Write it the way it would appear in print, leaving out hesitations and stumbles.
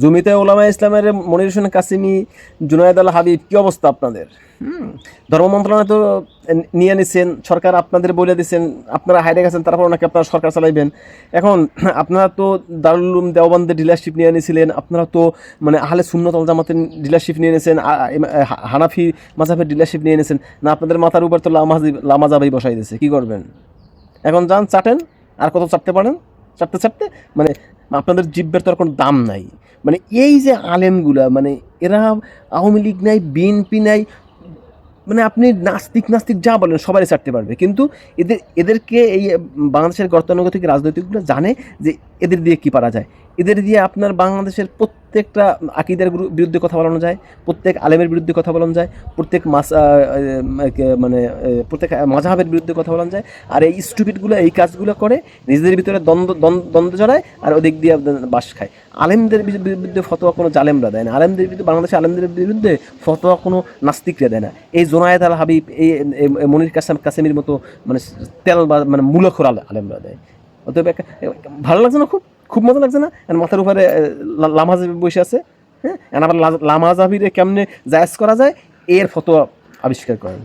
জমিয়তে উলামায়ে ইসলামের মনির হোসেন কাসেমী, জুনায়েদ আল হাবিব, কী অবস্থা আপনাদের? ধর্ম মন্ত্রণালয় তো নিয়ে নিছেন, সরকার আপনাদের বলে দিচ্ছেন, আপনারা হাইরে গেছেন, তারপর নাকি আপনারা সরকার চালাইবেন। এখন আপনারা তো দারুল উলুম দেওবন্দের ডিলারশিপ নিয়ে নিয়েছিলেন, আপনারা তো মানে আহলে সুন্নাত ওয়াল জামাতের ডিলারশিপ নিয়ে নিয়েছেন, হানাফি মাযহাবের ডিলারশিপ নিয়ে নিয়েছেন না, আপনাদের মাথার উপর তো লামাজাবাই বসাই দিয়েছে। কী করবেন? এখন যান চাটেন, আর কত চাটতে পারেন, চাটতে চাটতে মানে আপনাদের জিব্বের তো আর কোনো দাম নাই। মানে এই যে আলেমগুলা, মানে এরা আওয়ামী লীগ নাই, বিএনপি নাই, মানে আপনি নাস্তিক নাস্তিক যা বলেন সবাই ছাড়তে পারবে, কিন্তু এদেরকে এই বাংলাদেশের গতানুগতিক রাজনৈতিকগুলো জানে যে এদের দিয়ে কী পারা যায়। এদের দিয়ে আপনার বাংলাদেশের প্রত্যেকটা আকিদার বিরুদ্ধে কথা বলানো যায়, প্রত্যেক আলেমের বিরুদ্ধে কথা বলানো যায়, প্রত্যেক মানে প্রত্যেক মাযহাবের বিরুদ্ধে কথা বলানো যায়। আর এই স্টুপিডগুলো এই কাজগুলো করে, নিজেদের ভিতরে দ্বন্দ্ব জড়ায়, আর ওদিক দিয়ে বাস খায়। আলেমদের বিরুদ্ধে ফতোয়া কোনো জালেমরা দেয় না, আলেমদের বিরুদ্ধে, বাংলাদেশের আলেমদের বিরুদ্ধে ফতোয়া কোনো নাস্তিকরা দেয় না। এই জুনায়েদ আল হাবিব, এই মনির কাসেমির মতো মানে তেল বা মানে মূলখোর আলেমরা দেয়। অতএব ভালো লাগছে না, খুব খুব মজা লাগছে না? মাথার উপরে লামাজাবি বসে আছে, হ্যাঁ, আবার লামাজাবিরে কেমনে জায়েজ করা যায় এর ফতোয়া আবিষ্কার করেন।